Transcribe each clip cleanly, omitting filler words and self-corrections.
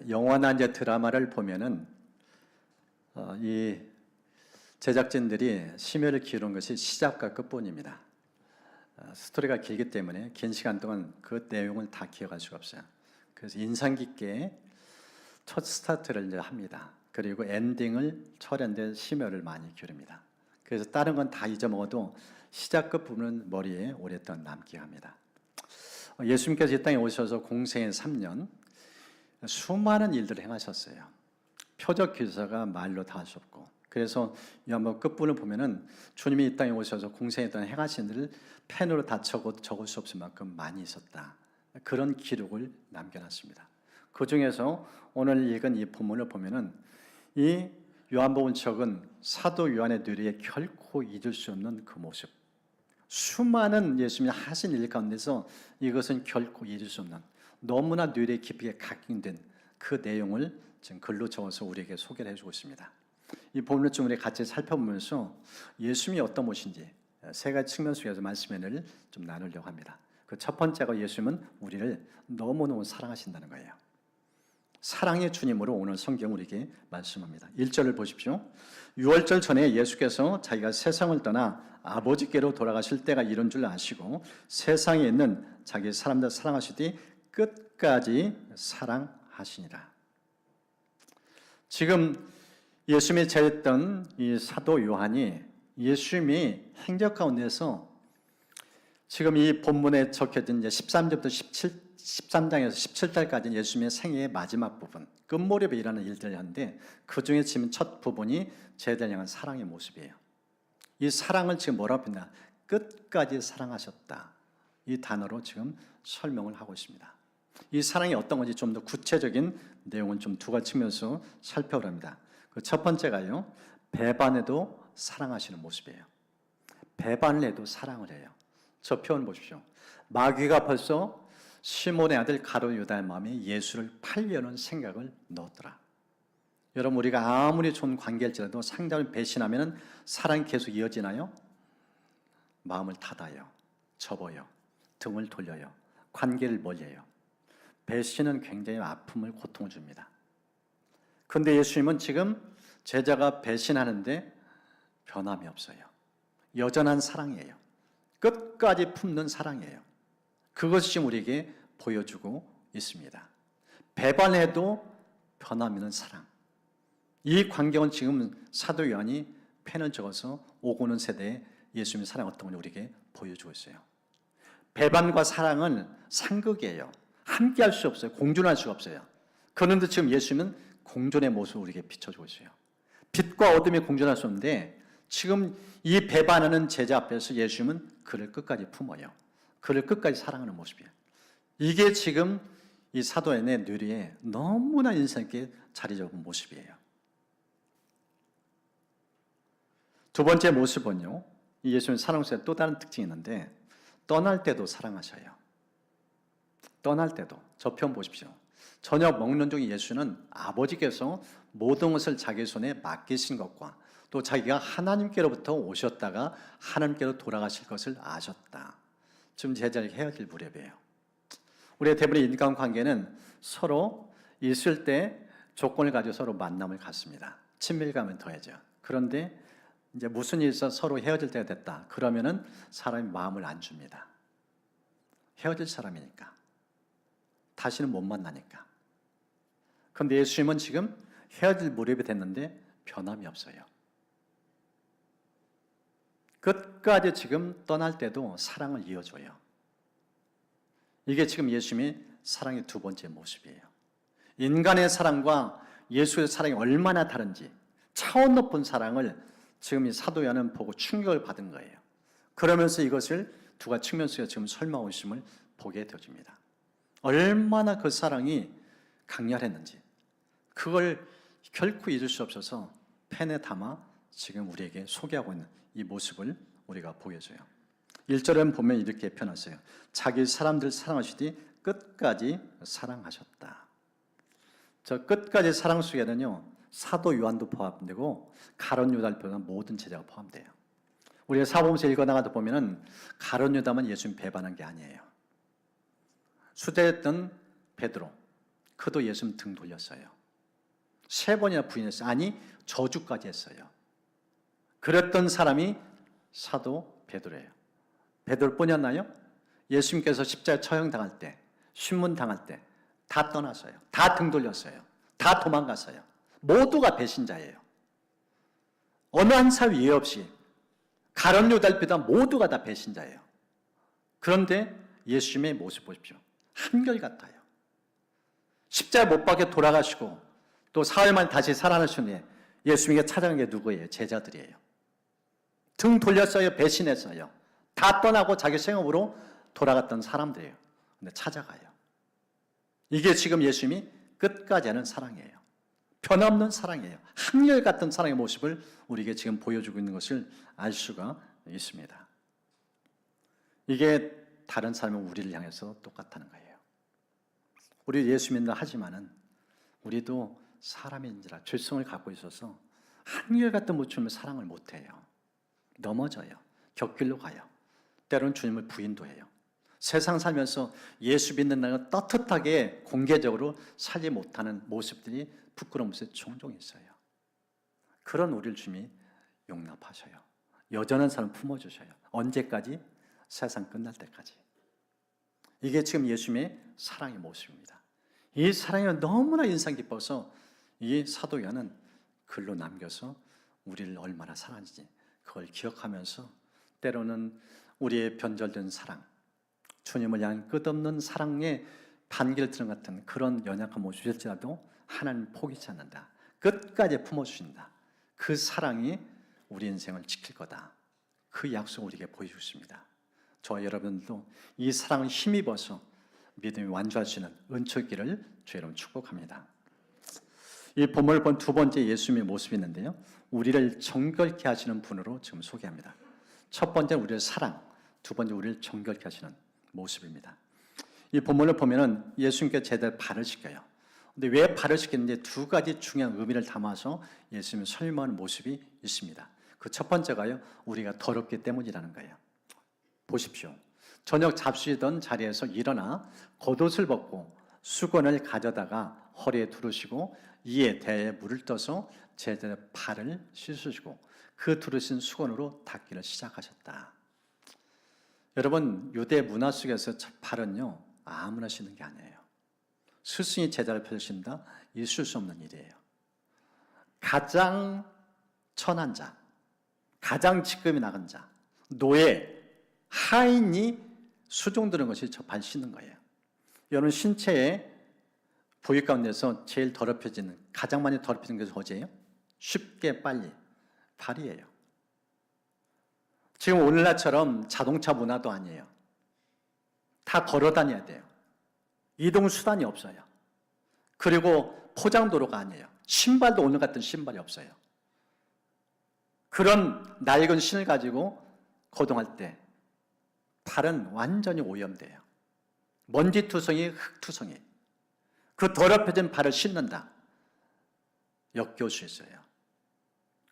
영화나 이제 드라마를 보면은 이 제작진들이 심혈을 기울인 것이 시작과 끝뿐입니다. 스토리가 길기 때문에 긴 시간 동안 그 내용을 다 기억할 수가 없어요. 그래서 인상 깊게 첫 스타트를 이제 합니다. 그리고 엔딩을 처리하는데 심혈을 많이 기울입니다. 그래서 다른 건 다 잊어먹어도 시작 끝 부분은 머리에 오랫동안 남게 합니다. 예수님께서 이 땅에 오셔서 공생애 3년 수많은 일들을 행하셨어요. 표적 기사가 말로 다 할 수 없고, 그래서 요한복음 끝부분을 보면은 주님이 이 땅에 오셔서 공생애 동안 행하신 일을 펜으로 다 적을 수 없을 만큼 많이 있었다. 그런 기록을 남겨놨습니다. 그 중에서 오늘 읽은 이 본문을 보면은 이 요한복음 적은 사도 요한의 뇌리에 결코 잊을 수 없는 그 모습, 수많은 예수님이 하신 일 가운데서 이것은 결코 잊을 수 없는, 너무나 뇌리에 깊게 각인된 그 내용을 지금 글로 적어서 우리에게 소개를 해주고 있습니다. 이 본문을 좀 우리 같이 살펴보면서 예수님이 어떤 분이신지 세 가지 측면 속에서 말씀을 좀 나누려고 합니다. 그 첫 번째가 예수님은 우리를 너무너무 사랑하신다는 거예요. 사랑의 주님으로 오늘 성경 우리에게 말씀합니다. 1절을 보십시오. 유월절 전에 예수께서 자기가 세상을 떠나 아버지께로 돌아가실 때가 이른 줄 아시고 세상에 있는 자기 사람들 사랑하시되 끝까지 사랑하시니라. 지금 예수님이 제했던 이 사도 요한이 예수님이 행적 가운데서 지금 이 본문에 적혀진 13절부터 13장에서 17절까지 예수님의 생애의 마지막 부분, 끝무렵에 일어나는 일들을 하는데 그 중에 지금 첫 부분이 제자를 향한 사랑의 모습이에요. 이 사랑을 지금 뭐라고 표현하냐? 끝까지 사랑하셨다. 이 단어로 지금 설명을 하고 있습니다. 이 사랑이 어떤 건지 좀 더 구체적인 내용은 좀 두 가지 측면에서 살펴보랍니다. 그 첫 번째가요, 배반해도 사랑하시는 모습이에요. 배반을 해도 사랑을 해요. 저 표현 보십시오. 마귀가 벌써 시몬의 아들 가룟 유다의 마음에 예수를 팔려는 생각을 넣었더라. 여러분, 우리가 아무리 좋은 관계일지라도 상대방을 배신하면 사랑이 계속 이어지나요? 마음을 닫아요. 접어요. 등을 돌려요. 관계를 멀리해요. 배신은 굉장히 아픔을, 고통을 줍니다. 그런데 예수님은 지금 제자가 배신하는데 변함이 없어요. 여전한 사랑이에요. 끝까지 품는 사랑이에요. 그것이 지금 우리에게 보여주고 있습니다. 배반해도 변함이 없는 사랑. 이 광경은 지금 사도 요한이 펜을 적어서 오고 오는 세대에 예수님의 사랑 어떤 건지 우리에게 보여주고 있어요. 배반과 사랑은 상극이에요. 함께 할 수 없어요. 공존할 수가 없어요. 그런데 지금 예수님은 공존의 모습을 우리에게 비춰주고 있어요. 빛과 어둠이 공존할 수 없는데 지금 이 배반하는 제자 앞에서 예수님은 그를 끝까지 품어요. 그를 끝까지 사랑하는 모습이에요. 이게 지금 이 사도의 뇌리에 너무나 인상 있게 자리 잡은 모습이에요. 두 번째 모습은요, 이 예수님 사랑의 또 다른 특징이 있는데 떠날 때도 사랑하셔요. 떠날 때도. 저 편 보십시오. 저녁 먹는 중에 예수는 아버지께서 모든 것을 자기 손에 맡기신 것과 또 자기가 하나님께로부터 오셨다가 하나님께로 돌아가실 것을 아셨다. 지금 제자를 헤어질 무렵이에요. 우리의 대부분의 인간관계는 서로 있을 때 조건을 가지고 서로 만남을 갖습니다. 친밀감은 더해져. 그런데 이제 무슨 일이 있어 서로 헤어질 때가 됐다. 그러면은 사람이 마음을 안 줍니다. 헤어질 사람이니까. 다시는 못 만나니까. 그런데 예수님은 지금 헤어질 무렵이 됐는데 변함이 없어요. 끝까지 지금 떠날 때도 사랑을 이어줘요. 이게 지금 예수님의 사랑의 두 번째 모습이에요. 인간의 사랑과 예수의 사랑이 얼마나 다른지 차원 높은 사랑을 지금 이 사도 요한은 보고 충격을 받은 거예요. 그러면서 이것을 두 가지 측면 속에서 지금 설명하고 있음을 보게 되어집니다. 얼마나 그 사랑이 강렬했는지 그걸 결코 잊을 수 없어서 펜에 담아 지금 우리에게 소개하고 있는 이 모습을 우리가 보여줘요. 1절에 보면 이렇게 표현하세요. 자기 사람들 사랑하시되 끝까지 사랑하셨다. 저 끝까지 사랑 속에는요, 사도 요한도 포함되고 가룟 유다를 포함한 모든 제자가 포함돼요. 우리가 사복음서 읽어나가다 보면은 가룟 유다만 예수님 배반한 게 아니에요. 수제했던 베드로, 그도 예수님 등 돌렸어요. 3번이나 부인했어요. 아니, 저주까지 했어요. 그랬던 사람이 사도 베드로예요. 베드로뿐이었나요? 예수님께서 십자가에 처형당할 때, 신문당할 때 다 떠났어요. 다 등 돌렸어요. 다 도망갔어요. 모두가 배신자예요. 어느 한 사람 예외 없이 가룟 유다를 비롯한 모두가 다 배신자예요. 그런데 예수님의 모습 보십시오. 한결같아요. 십자가 못 박혀 돌아가시고 또 사흘 만에 다시 살아나신 후에 예수님에게 찾아간 게 누구예요? 제자들이에요. 등 돌렸어요. 배신했어요. 다 떠나고 자기 생업으로 돌아갔던 사람들이에요. 근데 찾아가요. 이게 지금 예수님이 끝까지 하는 사랑이에요. 변함없는 사랑이에요. 한결같은 사랑의 모습을 우리에게 지금 보여주고 있는 것을 알 수가 있습니다. 이게 다른 사람이 우리를 향해서 똑같다는 거예요. 우리 예수 믿는다 하지만은 우리도 사람인지라 죄성을 갖고 있어서 한결같은 모습을 사랑을 못해요. 넘어져요. 곁길로 가요. 때로는 주님을 부인도 해요. 세상 살면서 예수 믿는 나가 떳떳하게 공개적으로 살지 못하는 모습들이 부끄러운 모습이 종종 있어요. 그런 우리를 주님이 용납하셔요. 여전한 사람 품어주셔요. 언제까지? 세상 끝날 때까지. 이게 지금 예수님의 사랑의 모습입니다. 이 사랑이 너무나 인상 깊어서 이 사도 요한은 글로 남겨서 우리를 얼마나 사랑하는지 그걸 기억하면서 때로는 우리의 변절된 사랑, 주님을 향한 끝없는 사랑의 반기를 드는 같은 그런 연약한 모습일지라도 하나님 포기치 않는다. 끝까지 품어주신다. 그 사랑이 우리 인생을 지킬 거다. 그 약속을 우리에게 보여주고 있습니다. 저와 여러분도 이 사랑을 힘입어서 믿음이 완주할 수 있는 은총기를 주의 이름으로 축복합니다. 이 본문을 본 두 번째 예수님의 모습이 있는데요. 우리를 정결케 하시는 분으로 지금 소개합니다. 첫 번째는 우리의 사랑, 두 번째 우리를 정결케 하시는 모습입니다. 이 본문을 보면은 예수님께 제대로 발을 씻겨요. 근데 왜 발을 씻기는지 두 가지 중요한 의미를 담아서 예수님이 설명하는 모습이 있습니다. 그 첫 번째가요, 우리가 더럽기 때문이라는 거예요. 보십시오. 저녁 잡수시던 자리에서 일어나 겉옷을 벗고 수건을 가져다가 허리에 두르시고 이에 대에 물을 떠서 제자의 발을 씻으시고 그 두르신 수건으로 닦기를 시작하셨다. 여러분, 유대 문화 속에서 발은요 아무나 씻는 게 아니에요. 스승이 제자를 펴신다, 있을 수 없는 일이에요. 가장 천한 자, 가장 직급이 나간 자, 노예, 하인이 수종드는 것이 저 발 씻는 거예요. 여러분, 신체의 부위 가운데서 제일 더럽혀지는, 가장 많이 더럽혀지는 것이 어디예요? 쉽게 빨리 발이에요. 지금 오늘날처럼 자동차 문화도 아니에요. 다 걸어 다녀야 돼요. 이동 수단이 없어요. 그리고 포장도로가 아니에요. 신발도 오늘 같은 신발이 없어요. 그런 낡은 신을 가지고 거동할 때 발은 완전히 오염돼요. 먼지투성이, 흙투성이. 그 더럽혀진 발을 씻는다. 역겨울 수 있어요.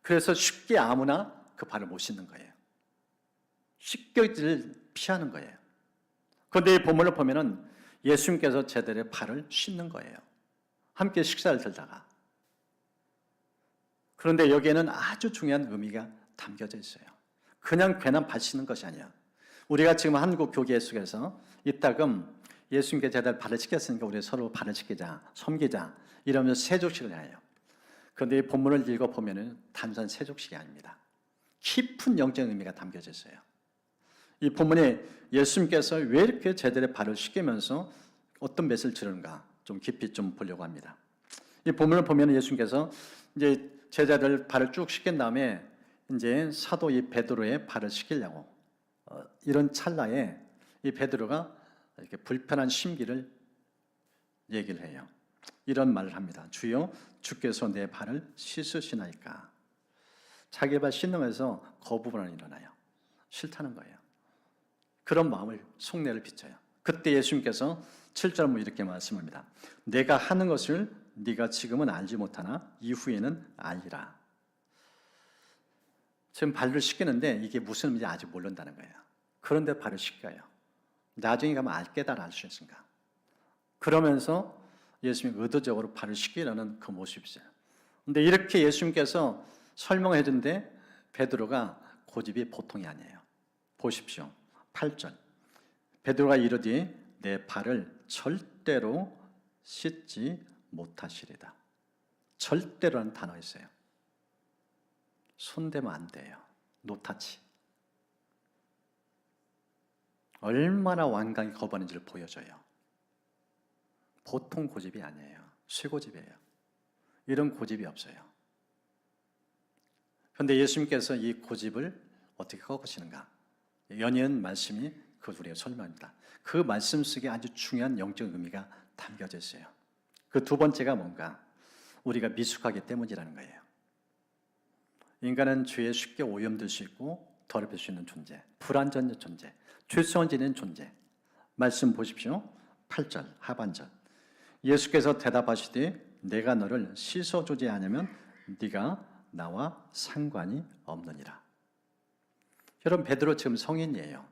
그래서 쉽게 아무나 그 발을 못 씻는 거예요. 씻겨지를 피하는 거예요. 그런데 이 본문을 보면은 예수님께서 제자들의 발을 씻는 거예요. 함께 식사를 들다가. 그런데 여기에는 아주 중요한 의미가 담겨져 있어요. 그냥 괜한 발 씻는 것이 아니야. 우리가 지금 한국 교계 속에서 이따금 예수님께 제자들 발을 씻겼으니까 우리 서로 발을 씻기자, 섬기자 이러면서 세족식을 해요. 그런데 이 본문을 읽어보면 단순한 세족식이 아닙니다. 깊은 영적 의미가 담겨져 있어요. 이 본문에 예수님께서 왜 이렇게 제자들의 발을 씻기면서 어떤 메시지를 주는가 좀 깊이 좀 보려고 합니다. 이 본문을 보면 예수님께서 이제 제자들 발을 쭉 씻긴 다음에 이제 사도 이 베드로의 발을 씻기려고 이런 찰나에 이 베드로가 이렇게 불편한 심기를 얘기를 해요. 이런 말을 합니다. 주여, 주께서 내 발을 씻으시나이까. 자기 발 씻으면서 거부반응이 일어나요. 싫다는 거예요. 그런 마음을 속내를 비춰요. 그때 예수님께서 7절 이렇게 말씀합니다. 내가 하는 것을 네가 지금은 알지 못하나 이후에는 알리라. 지금 발을 씻기는데 이게 무슨 의미인지 아직 모른다는 거예요. 그런데 발을 씻겨요. 나중에 가면 깨달아 알 수 있습니다. 그러면서 예수님이 의도적으로 발을 씻기려는 그 모습이죠. 근데 이렇게 예수님께서 설명해 준데 베드로가 고집이 보통이 아니에요. 보십시오. 8절. 베드로가 이르되 내 발을 절대로 씻지 못하시리다. 절대로라는 단어가 있어요. 손대면 안 돼요. 노타치. 얼마나 완강히 거부하는지를 보여줘요. 보통 고집이 아니에요. 쇠고집이에요. 이런 고집이 없어요. 그런데 예수님께서 이 고집을 어떻게 꺾으시는가? 연이은 말씀이 그걸 우리가 설명합니다. 그 말씀 속에 아주 중요한 영적 의미가 담겨져 있어요. 그 두 번째가 뭔가? 우리가 미숙하기 때문이라는 거예요. 인간은 죄에 쉽게 오염될 수 있고 더럽힐 수 있는 존재, 불완전한 존재, 죄성지는 존재. 말씀 보십시오. 8절 하반절. 예수께서 대답하시되 내가 너를 씻어주지 않으면 네가 나와 상관이 없느니라. 여러분, 베드로 지금 성인이에요.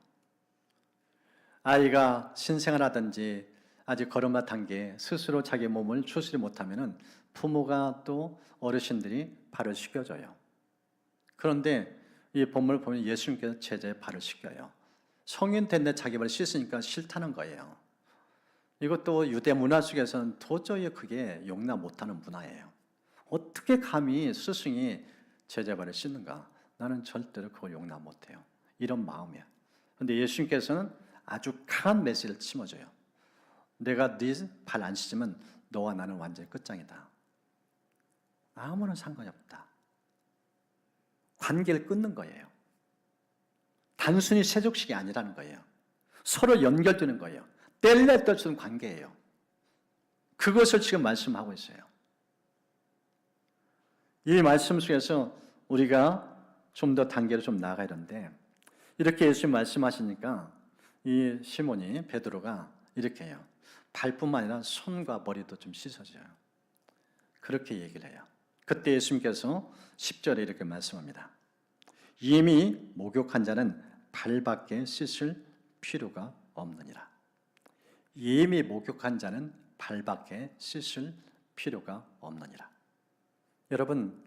아이가 신생을 하든지 아직 걸음마 단계에 스스로 자기 몸을 추스리 못하면 부모가 또 어르신들이 발을 씻겨줘요. 그런데 이 본문을 보면 예수님께서 제자의 발을 씻겨요. 성인 됐는데 자기 발을 씻으니까 싫다는 거예요. 이것도 유대 문화 속에서는 도저히 그게 용납 못하는 문화예요. 어떻게 감히 스승이 제자 발을 씻는가? 나는 절대로 그걸 용납 못해요. 이런 마음이에요. 그런데 예수님께서는 아주 강한 메시지를 심어줘요. 내가 네 발 안 씻으면 너와 나는 완전히 끝장이다. 아무런 상관이 없다. 관계를 끊는 거예요. 단순히 세족식이 아니라는 거예요. 서로 연결되는 거예요. 뗄래 뗄 수 없는 관계예요. 그것을 지금 말씀하고 있어요. 이 말씀 속에서 우리가 좀 더 단계를 좀 나아가야 되는데, 이렇게 예수님 말씀하시니까 이 시몬이 베드로가 이렇게 해요. 발뿐만 아니라 손과 머리도 좀 씻어줘요. 그렇게 얘기를 해요. 그때 예수님께서 10절에 이렇게 말씀합니다. 이미 목욕한 자는 발밖에 씻을 필요가 없느니라. 이미 목욕한 자는 발밖에 씻을 필요가 없느니라. 여러분,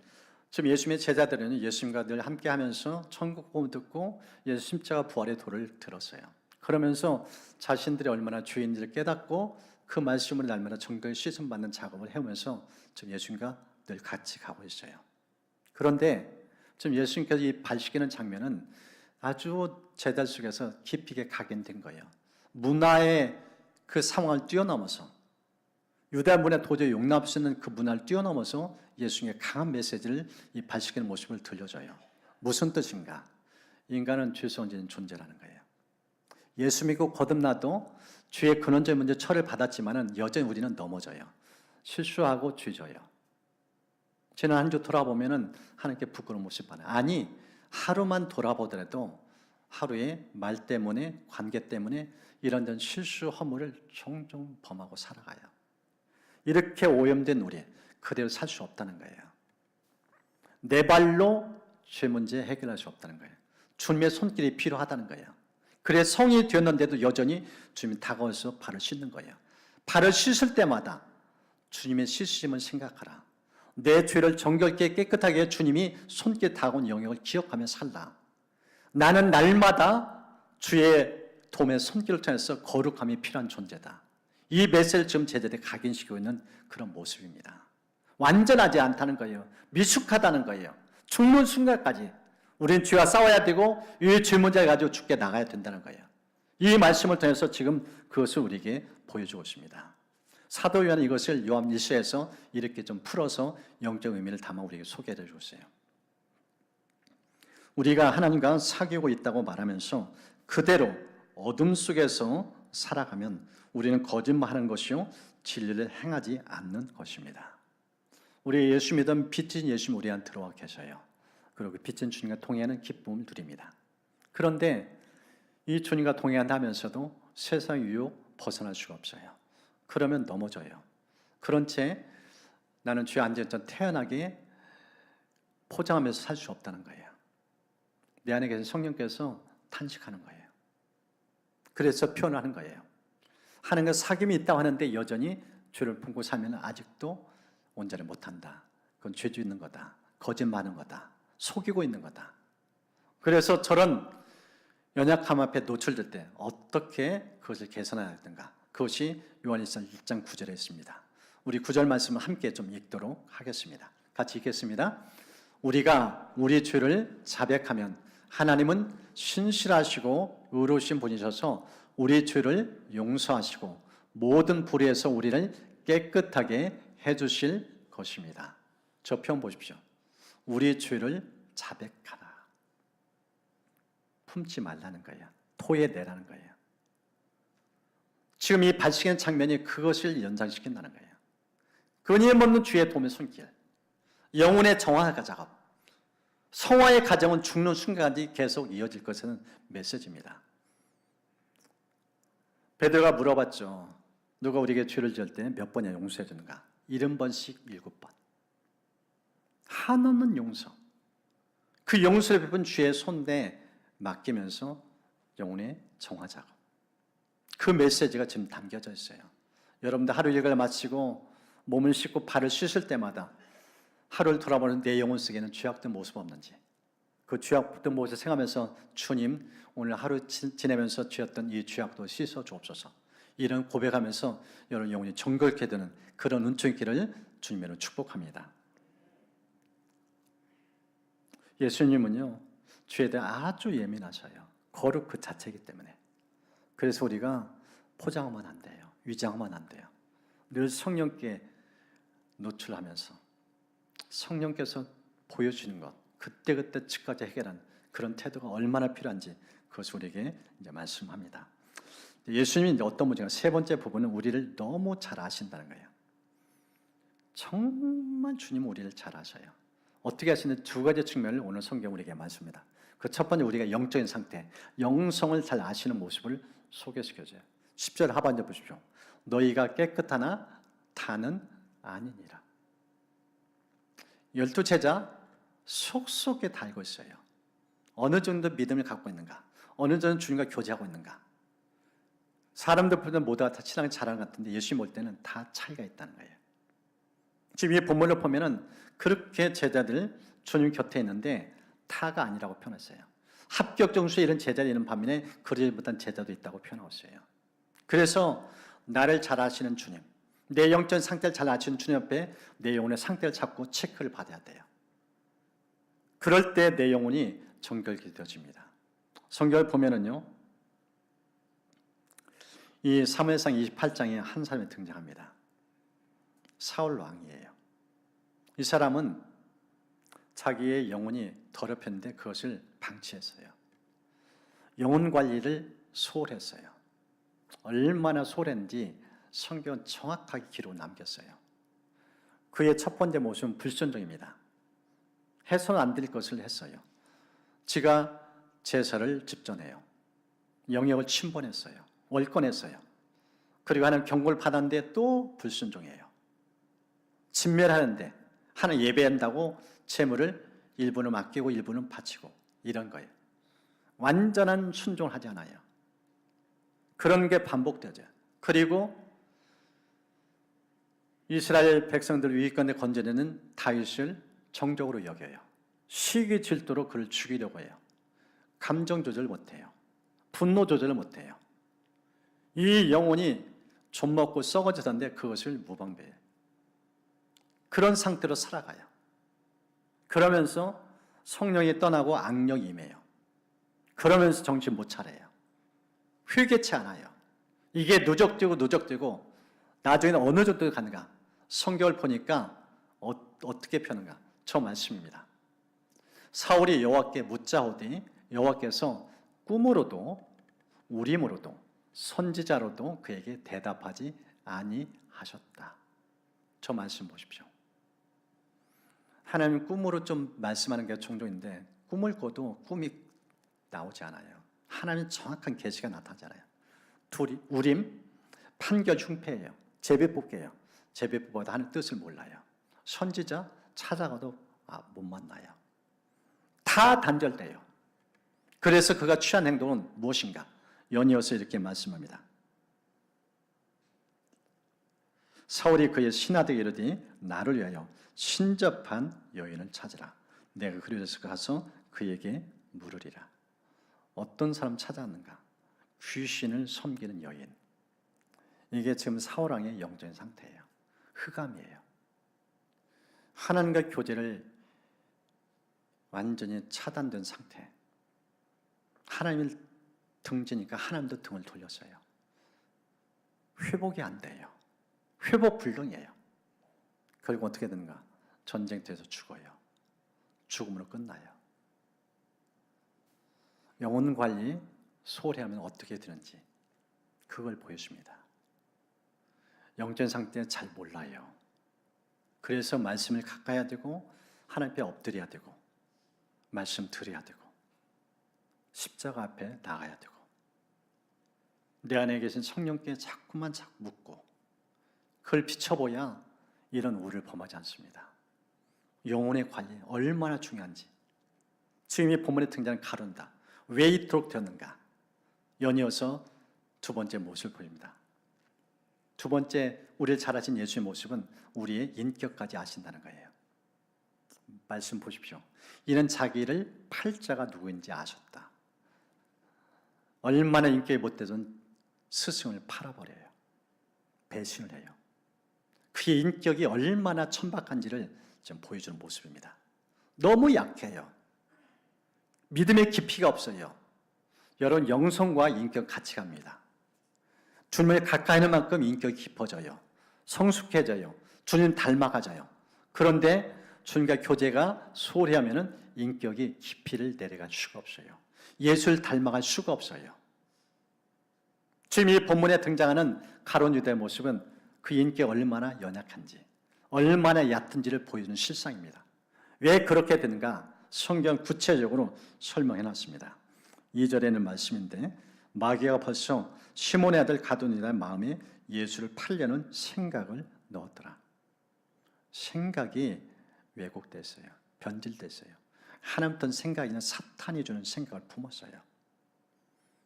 지금 예수님의 제자들은 예수님과 늘 함께하면서 천국 복음을 듣고 예수 십자가 부활의 도를 들었어요. 그러면서 자신들이 얼마나 죄인지를 깨닫고 그 말씀을 날마다 정결히 씻음 받는 작업을 해오면서 지금 예수님과 늘 같이 가고 있어요. 그런데 지금 예수님께서 이 발 씻기는 장면은 아주 제자 속에서 깊이 있게 각인된 거예요. 문화의 그 상황을 뛰어넘어서, 유대 문화에 도저히 용납할 수 있는 그 문화를 뛰어넘어서 예수님의 강한 메시지를 이 발 씻기는 모습을 들려줘요. 무슨 뜻인가? 인간은 죄성진 존재라는 거예요. 예수 믿고 거듭나도 죄의 근원적인 문제 처리를 받았지만은 여전히 우리는 넘어져요. 실수하고 죄져요. 지난 한 주 돌아보면은 하나님께 부끄러운 모습 봐요. 아니, 하루만 돌아보더라도 하루에 말 때문에, 관계 때문에 이런저런 실수, 허물을 종종 범하고 살아가요. 이렇게 오염된 우리, 그대로 살 수 없다는 거예요. 내 발로 죄 문제 해결할 수 없다는 거예요. 주님의 손길이 필요하다는 거예요. 그래 성이 되었는데도 여전히 주님이 다가와서 발을 씻는 거예요. 발을 씻을 때마다 주님의 씻으심을 생각하라. 내 죄를 정결케 깨끗하게 주님이 손길 다가온 영역을 기억하며 살라. 나는 날마다 주의 도움의 손길을 통해서 거룩함이 필요한 존재다. 이 메시지를 지금 제자들이 각인시키고 있는 그런 모습입니다. 완전하지 않다는 거예요. 미숙하다는 거예요. 죽는 순간까지 우리는 죄와 싸워야 되고 이 죄 문제를 가지고 죽게 나가야 된다는 거예요. 이 말씀을 통해서 지금 그것을 우리에게 보여주고 있습니다. 사도 요한은 이것을 요한 1서에서 이렇게 좀 풀어서 영적 의미를 담아 우리에게 소개해 주고 있어요. 우리가 하나님과 사귀고 있다고 말하면서 그대로 어둠 속에서 살아가면 우리는 거짓말하는 것이요 진리를 행하지 않는 것입니다. 우리 예수 믿은 빛인 예수님 우리 안에 들어와 계셔요. 그리고 빛인 주님과 동행하는 기쁨을 누립니다. 그런데 이 주님과 동행한다면서도 세상 유혹 벗어날 수가 없어요. 그러면 넘어져요. 그런 채 나는 죄 안전전 태연하게 포장하면서 살 수 없다는 거예요. 내 안에 계신 성령께서 탄식하는 거예요. 그래서 표현하는 거예요. 하나님과 사귐이 있다고 하는데 여전히 죄를 품고 살면 아직도 온전히 못한다. 그건 죄주 있는 거다. 거짓말하는 거다. 속이고 있는 거다. 그래서 저런 연약함 앞에 노출될 때 어떻게 그것을 개선해야 하든가. 그것이 요한일서 1장 9절에 있습니다. 우리 9절 말씀을 함께 좀 읽도록 하겠습니다. 같이 읽겠습니다. 우리가 우리 죄를 자백하면 하나님은 신실하시고 의로우신 분이셔서 우리 죄를 용서하시고 모든 불의에서 우리를 깨끗하게 해주실 것입니다. 저 표현 보십시오. 우리 죄를 자백하라. 품지 말라는 거예요. 토해내라는 거예요. 지금 이 발식의 장면이 그것을 연상시킨다는 거예요. 끊임없는 주의 도움의 손길, 영혼의 정화 작업, 성화의 과정은 죽는 순간까지 계속 이어질 것은 메시지입니다. 베드로가 물어봤죠. 누가 우리에게 죄를 지을 때 몇 번이나 용서해 주는가? 70번씩 7번. 한없는 용서. 그 용서를 베푼 주의 손에 맡기면서 영혼의 정화 작업. 그 메시지가 지금 담겨져 있어요. 여러분들 하루 일과를 마치고 몸을 씻고 발을 씻을 때마다 하루를 돌아보는 내 영혼 속에는 죄악된 모습 없는지, 그 죄악된 모습을 생각하면서 주님 오늘 하루 지내면서 죄었던 이 죄악도 씻어 주옵소서, 이런 고백하면서 여러분 영혼이 정결케 되는 그런 은총의 길을 주님으로 축복합니다. 예수님은요 죄에 대해 아주 예민하셔요. 거룩 그 자체이기 때문에. 그래서 우리가 포장하면 안 돼요. 위장하면 안 돼요. 늘 성령께 노출하면서 성령께서 보여주는 것, 그때그때 즉까지 해결하는 그런 태도가 얼마나 필요한지 그것을 우리에게 이제 말씀합니다. 예수님이 이제 어떤 문제가, 세 번째 부분은 우리를 너무 잘 아신다는 거예요. 정말 주님은 우리를 잘 아셔요. 어떻게 하시는지 두 가지 측면을 오늘 성경 우리에게 말씀합니다. 그 첫 번째, 우리가 영적인 상태, 영성을 잘 아시는 모습을 소개시켜줘요. 10절 하반절 보십시오. 너희가 깨끗하나 다는 아니니라. 12제자 속속에 다 알고 있어요. 어느 정도 믿음을 갖고 있는가, 어느 정도 주님과 교제하고 있는가. 사람들 보면 모두가 다 신앙이 잘하는 것 같은데 예수님 올 때는 다 차이가 있다는 거예요. 지금 이 본문을 보면은 그렇게 제자들 주님 곁에 있는데 타가 아니라고 표현했어요. 합격 점수에 이런 제자들이 있는 반면에 그러지 못한 제자도 있다고 표현하고 있어요. 그래서 나를 잘 아시는 주님, 내 영적 상태를 잘 아시는 주님 앞에 내 영혼의 상태를 찾고 체크를 받아야 돼요. 그럴 때 내 영혼이 정결케 되어집니다. 성경을 보면은요, 이 사무엘상 28장에 한 사람이 등장합니다. 사울 왕이에요. 이 사람은 자기의 영혼이 더럽혔는데 그것을 방치했어요. 영혼 관리를 소홀했어요. 얼마나 소홀했는지 성경은 정확하게 기록 남겼어요. 그의 첫 번째 모습은 불순종입니다. 해서는 안 될 것을 했어요. 지가 제사를 집전해요. 영역을 침범했어요. 월권했어요. 그리고 하나님 경고를 받았는데 또 불순종해요. 진멸하는데 하나님 예배한다고 재물을 일부는 맡기고 일부는 바치고 이런 거예요. 완전한 순종을 하지 않아요. 그런 게 반복되죠. 그리고 이스라엘 백성들 위기권에 건져내는 다윗을 정적으로 여겨요. 시기 질투로 그를 죽이려고 해요. 감정 조절을 못해요. 분노 조절을 못해요. 이 영혼이 좀 먹고 썩어지던데 그것을 무방비해요. 그런 상태로 살아가요. 그러면서 성령이 떠나고 악령이 임해요. 그러면서 정신 못 차려요. 회개치 않아요. 이게 누적되고 나중에는 어느 정도 가는가. 성경을 보니까 어떻게 펴는가. 저 말씀입니다. 사울이 여호와께 묻자오되 여호와께서 꿈으로도 우림으로도 선지자로도 그에게 대답하지 아니하셨다. 저 말씀 보십시오. 하나님 꿈으로 좀 말씀하는 게 종종 있는데 꿈을 꿔도 꿈이 나오지 않아요. 하나님 정확한 계시가 나타나잖아요. 우림, 판결 흉패예요. 제비 뽑기예요. 제비 뽑아도 하는 뜻을 몰라요. 선지자 찾아가도 못 만나요. 다 단절돼요. 그래서 그가 취한 행동은 무엇인가? 연이어서 이렇게 말씀합니다. 사울이 그의 신하들에게 이르되 나를 위하여 신접한 여인을 찾으라. 내가 그리에서 가서 그에게 물으리라. 어떤 사람 찾아왔는가? 귀신을 섬기는 여인. 이게 지금 사울 왕의 영적인 상태예요. 흑암이에요. 하나님과 교제를 완전히 차단된 상태. 하나님을 등지니까 하나님도 등을 돌렸어요. 회복이 안 돼요. 회복 불능이에요. 그리고 어떻게 되는가? 전쟁터에서 죽어요. 죽음으로 끝나요. 영혼 관리 소홀히 하면 어떻게 되는지 그걸 보여줍니다. 영적인 상태는 잘 몰라요. 그래서 말씀을 가까이 해야 되고 하나님 앞에 엎드려야 되고 말씀 드려야 되고 십자가 앞에 나가야 되고 내 안에 계신 성령께 자꾸만 묻고 그걸 비춰보야 이런 우를 범하지 않습니다. 영혼의 관리 얼마나 중요한지 지금 이 본문에 등장하는 가론다. 왜 이토록 되었는가? 연이어서 두 번째 모습을 보입니다. 두 번째 우리를 잘 아신 예수의 모습은 우리의 인격까지 아신다는 거예요. 말씀 보십시오. 이는 자기를 팔자가 누구인지 아셨다. 얼마나 인격이 못되던 스승을 팔아버려요. 배신을 해요. 그의 인격이 얼마나 천박한지를 좀 보여주는 모습입니다. 너무 약해요. 믿음의 깊이가 없어요. 여러분 영성과 인격 같이 갑니다. 주님을 가까이 하는 만큼 인격이 깊어져요. 성숙해져요. 주님 닮아가져요. 그런데 주님과 교제가 소홀히 하면 인격이 깊이를 내려갈 수가 없어요. 예수를 닮아갈 수가 없어요. 지금 이 본문에 등장하는 가룟 유다의 모습은 그 인격이 얼마나 연약한지, 얼마나 얕은지를 보여주는 실상입니다. 왜 그렇게 되는가? 성경 구체적으로 설명해 놨습니다. 2절에는 말씀인데 마귀가 벌써 시몬의 아들 가룟 유다의 마음에 예수를 팔려는 생각을 넣었더라. 생각이 왜곡됐어요. 변질됐어요. 하나님부터 생각이 아니라 사탄이 주는 생각을 품었어요.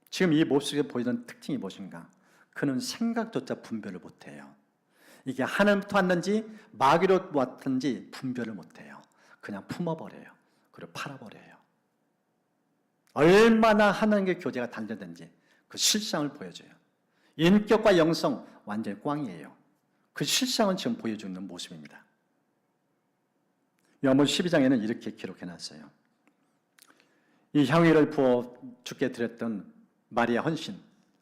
지금 이 모습에 보이는 특징이 무엇인가? 그는 생각조차 분별을 못해요. 이게 하나님부터 왔는지 마귀로 왔든지 분별을 못해요. 그냥 품어버려요. 그리고 팔아버려요. 얼마나 하나님의 교제가 단절된지 그 실상을 보여줘요. 인격과 영성 완전히 꽝이에요. 그 실상은 지금 보여주는 모습입니다. 요한복음 12장에는 이렇게 기록해놨어요. 이 향유를 부어 주께 드렸던 마리아 헌신,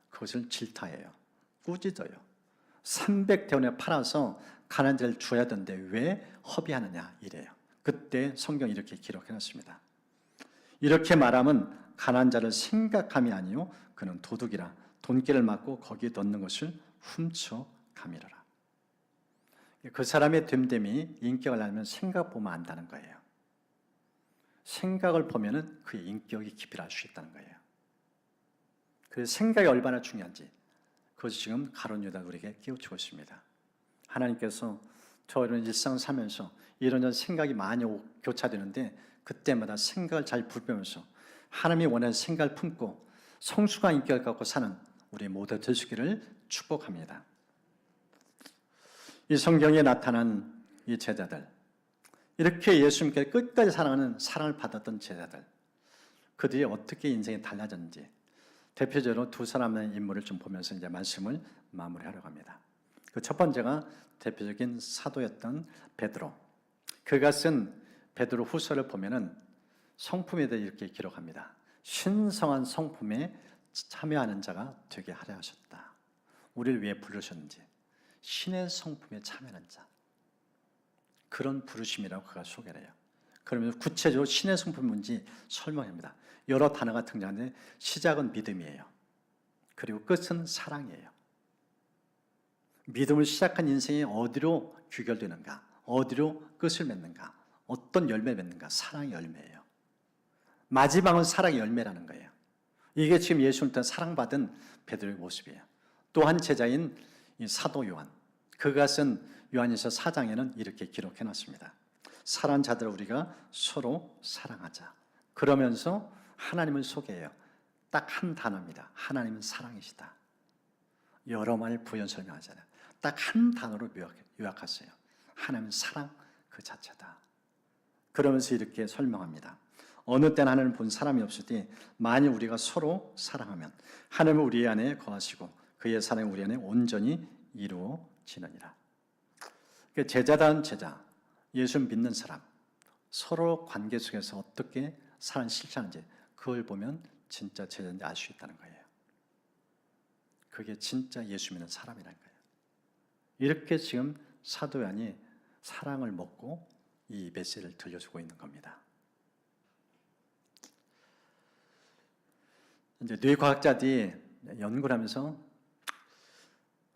그것을 질타해요. 꾸짖어요. 300대원에 팔아서 가난한 자를 줘야 되는데 왜 허비하느냐 이래요. 그때 성경이 이렇게 기록해놨습니다. 이렇게 말하면 가난한 자를 생각함이 아니요 그는 도둑이라 돈길을 막고 거기에 넣는 것을 훔쳐가미러라. 그 사람의 됨됨이 인격을 알면 생각 보면 안다는 거예요. 생각을 보면은 그의 인격이 깊이를 알 수 있다는 거예요. 그래서 생각이 얼마나 중요한지 그것이 지금 가룟 유다가 우리에게 깨우치고 있습니다. 하나님께서 저희는 일상을 살면서 이런 생각이 많이 교차되는데 그때마다 생각을 잘 불배우면서 하나님이 원하는 생각을 품고 성숙한 인격을 갖고 사는 우리 모두 되시기를 축복합니다. 이 성경에 나타난 이 제자들, 이렇게 예수님께 끝까지 사랑하는 사랑을 받았던 제자들, 그들이 어떻게 인생이 달라졌는지 대표적으로 두 사람의 인물을 좀 보면서 이제 말씀을 마무리하려고 합니다. 그 첫 번째가 대표적인 사도였던 베드로. 그가 쓴 베드로 후서를 보면은 성품에 대해 이렇게 기록합니다. 신성한 성품에 참여하는 자가 되게 하려 하셨다. 우리를 왜 부르셨는지 신의 성품에 참여하는 자, 그런 부르심이라고 그가 소개를 해요. 그러면 구체적으로 신의 성품이 뭔지 설명합니다. 여러 단어가 등장하는데 시작은 믿음이에요. 그리고 끝은 사랑이에요. 믿음을 시작한 인생이 어디로 귀결되는가? 어디로 끝을 맺는가? 어떤 열매를 맺는가? 사랑의 열매예요. 마지막은 사랑의 열매라는 거예요. 이게 지금 예수님부터 사랑받은 베드로의 모습이에요. 또 한 제자인 이 사도 요한, 그가 쓴 요한일서 4장에는 이렇게 기록해놨습니다. 사랑하는 자들 우리가 서로 사랑하자. 그러면서 하나님을 소개해요. 딱 한 단어입니다. 하나님은 사랑이시다. 여러 말 부연 설명하잖아요. 딱 딱 한 단어로 요약했어요. 하나님은 사랑 그 자체다. 그러면서 이렇게 설명합니다. 어느 때는 하나님을 본 사람이 없으되 만일 우리가 서로 사랑하면 하나님은 우리 안에 거하시고 그의 사랑이 우리 안에 온전히 이루어지느니라. 제자다운 제자, 예수 믿는 사람, 서로 관계 속에서 어떻게 사랑 실천하는지 그걸 보면 진짜 제자인지 알 수 있다는 거예요. 그게 진짜 예수 믿는 사람이라는 거예요. 이렇게 지금 사도 요한이 사랑을 먹고 이 메시지를 들려주고 있는 겁니다. 이제 뇌과학자들이 연구를 하면서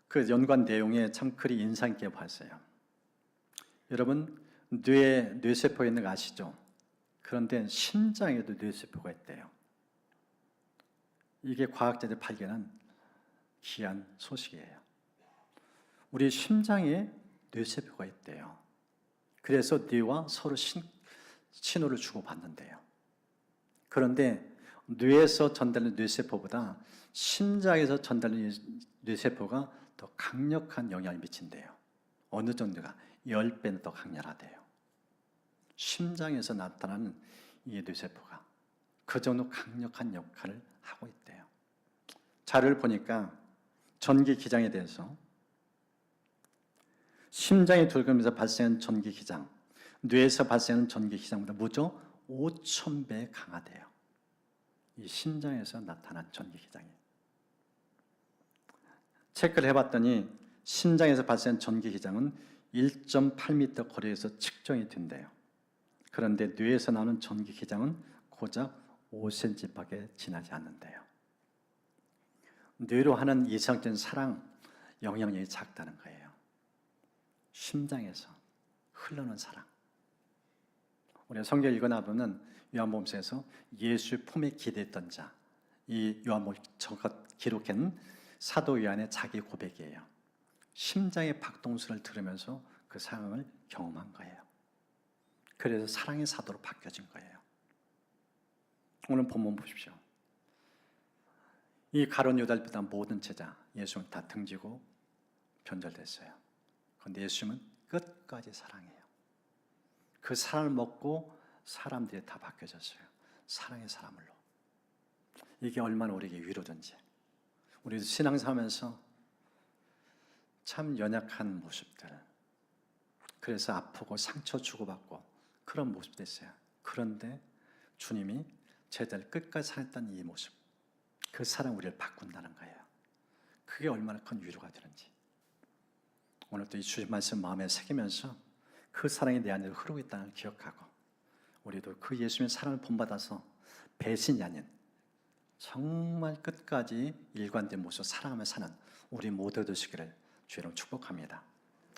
그 연구한 내용에 참 그리 인상 깊게 봤어요. 여러분, 뇌에 뇌세포가 있는 거 아시죠? 그런데 심장에도 뇌세포가 있대요. 이게 과학자들이 발견한 귀한 소식이에요. 우리 심장에 뇌세포가 있대요. 그래서 뇌와 서로 신호를 주고받는데요. 그런데 뇌에서 전달되는 뇌세포보다 심장에서 전달되는 뇌세포가 더 강력한 영향을 미친대요. 어느 정도가 10배는 더 강렬하대요. 심장에서 나타나는 이 뇌세포가 그 정도 강력한 역할을 하고 있대요. 자료를 보니까 전기기장에 대해서 심장이 돌면서 발생하는 전기기장, 뇌에서 발생하는 전기기장보다 무려 5,000배 강하대요. 이 심장에서 나타난 전기기장이. 체크를 해봤더니 심장에서 발생한 전기기장은 1.8m 거리에서 측정이 된대요. 그런데 뇌에서 나오는 전기기장은 고작 5cm밖에 지나지 않는데요. 뇌로 하는 이상적인 사랑 영향력이 작다는 거예요. 심장에서 흘러는 사랑. 우리가 성경 읽어나보면 요한복음서에서 예수의 품에 기대했던 자, 이 요한복음서가 기록한 사도 요한의 자기 고백이에요. 심장의 박동수를 들으면서 그 사랑을 경험한 거예요. 그래서 사랑의 사도로 바뀌어진 거예요. 오늘 본문 보십시오. 이 가룟 유다를 비롯한 모든 제자 예수는 다 등지고 변절됐어요. 그런데 예수님은 끝까지 사랑해요. 그 사랑을 먹고 사람들이 다 바뀌어졌어요. 사랑의 사람으로. 이게 얼마나 우리에게 위로든지. 우리도 신앙생활하면서 참 연약한 모습들, 그래서 아프고 상처 주고받고 그런 모습도 있어요. 그런데 주님이 제자를 끝까지 사랑했던 이 모습, 그 사랑 우리를 바꾼다는 거예요. 그게 얼마나 큰 위로가 되는지. 오늘 또 이 주신 말씀 마음에 새기면서 그 사랑이 내 안에서 흐르고 있다는 걸 기억하고 우리도 그 예수님의 사랑을 본받아서 배신이 아닌 정말 끝까지 일관된 모습 사랑하며 사는 우리 모두 되시기를 주로 축복합니다.